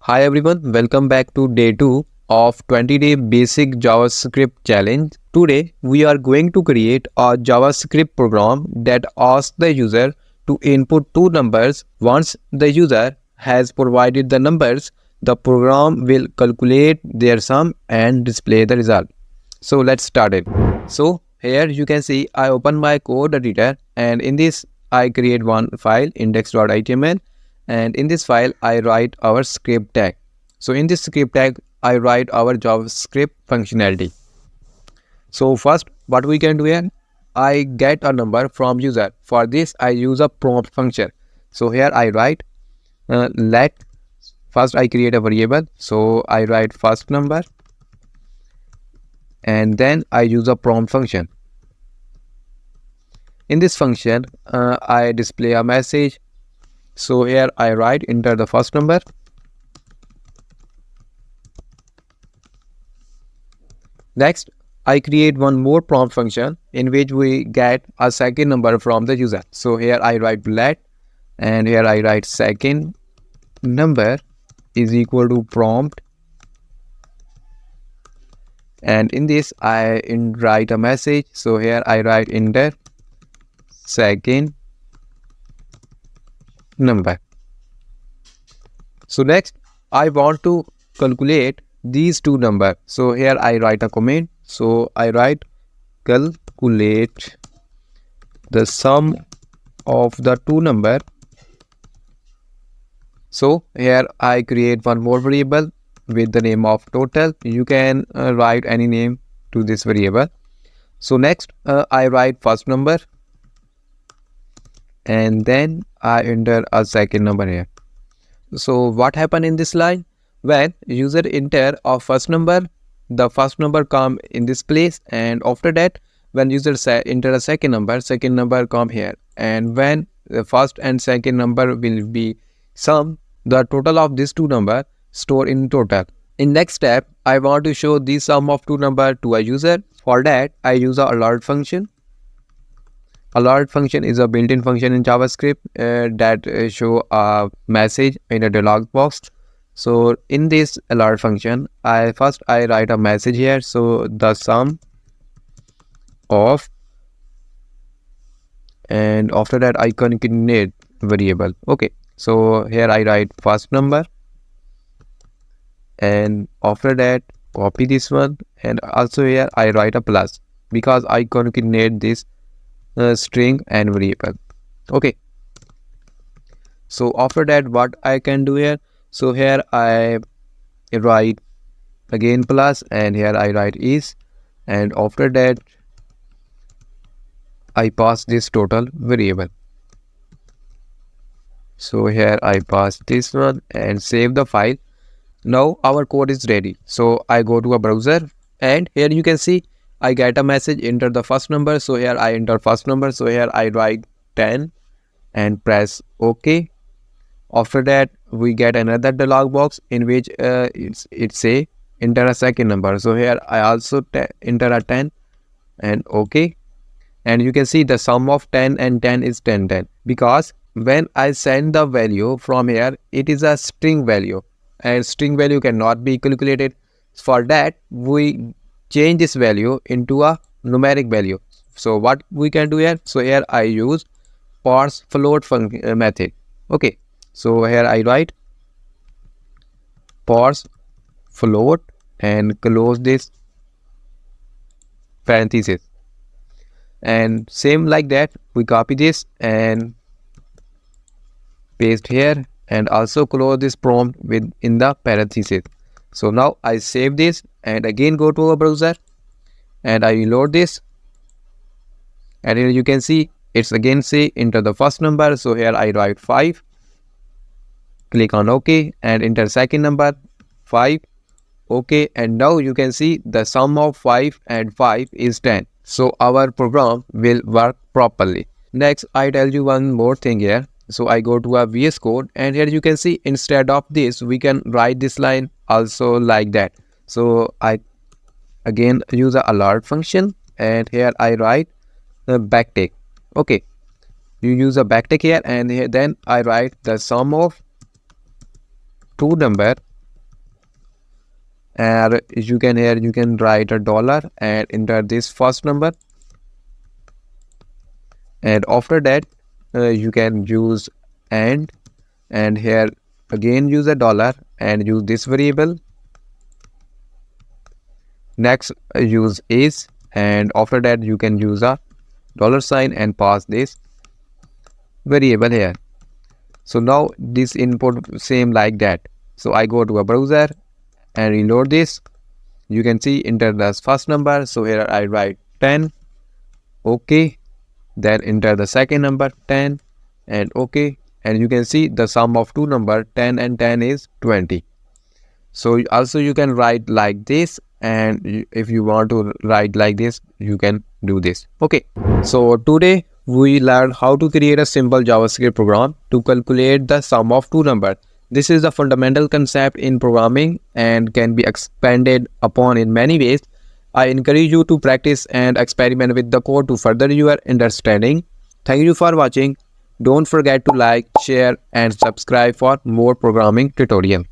Hi everyone, welcome back to day 2 of 20-day basic JavaScript challenge. Today we are going to create a JavaScript program that asks the user to input two numbers. Once the user has provided the numbers, the program will calculate their sum and display the result. So let's start it. So here you can see I open my code editor, and in this I create one file index.html, and in this file I write our script tag. So in this script tag I write our JavaScript functionality. So first what we can do here, I get a number from user. For this I use a prompt function. So here I write let first I create a variable. So I write first number, and then I use a prompt function. In this function I display a message. So here I write enter the first number. Next I create one more prompt function in which we get a second number from the user. So here I write let, and here I write second number is equal to prompt, and in this I write a message. So here I write enter second number. So next I want to calculate these two numbers. So here I write a comment. So I write calculate the sum of the two number. So here I create one more variable with the name of total. You can write any name to this variable. So next I write first number, and then I enter a second number here. So what happened in this line? When user enter a first number, the first number come in this place, and after that when user enter a second number come here, and when the first and second number will be sum, the total of these two numbers store in total. In next step I want to show the sum of two number to a user. For that I use a alert function. Alert function is a built-in function in JavaScript that show a message in a dialog box. So in this alert function I write a message here. So the sum of, and after that I concatenate variable. Okay, so here I write first number, and after that copy this one, and also here I write a plus because I concatenate this string and variable. Okay, so after that what I can do here, so here I write again plus, and here I write is, and after that I pass this total variable. So here I pass this one and save the file. Now our code is ready. So I go to a browser, and here you can see I get a message enter the first number. So here I enter first number. So here I write 10 and press OK. After that we get another dialog box in which it say enter a second number. So here I also enter a 10 and OK, and you can see the sum of 10 and 10 is 10 because when I send the value from here, it is a string value, and string value cannot be calculated. For that we change this value into a numeric value. So what we can do here, so here I use parse float method. Okay, so here I write parse float and close this parenthesis, and same like that we copy this and paste here, and also close this prompt within the parenthesis. So now I save this and again go to a browser and I reload this, and here you can see it's again say enter the first number. So here I write 5, click on OK, and enter second number 5. Okay, and now you can see the sum of 5 and 5 is 10. So our program will work properly. Next I tell you one more thing here. So I go to a VS Code, and here you can see instead of this we can write this line also like that. So I again use a alert function, and here I write the backtick. Okay, you use a backtick here, and here then I write the sum of two number and you can write a dollar and enter this first number, and after that you can use and here again use a dollar and use this variable. Next use is, and after that you can use a dollar sign and pass this variable here. So now this input same like that. So I go to a browser and reload this. You can see enter the first number. So here I write 10. Okay. Then enter the second number 10 and okay. And you can see the sum of two numbers 10 and 10 is 20. So also you can write like this, and if you want to write like this you can do this. Okay. So today we learned how to create a simple JavaScript program to calculate the sum of two numbers. This is a fundamental concept in programming and can be expanded upon in many ways. I encourage you to practice and experiment with the code to further your understanding. Thank you for watching. Don't forget to like, share and subscribe for more programming tutorials.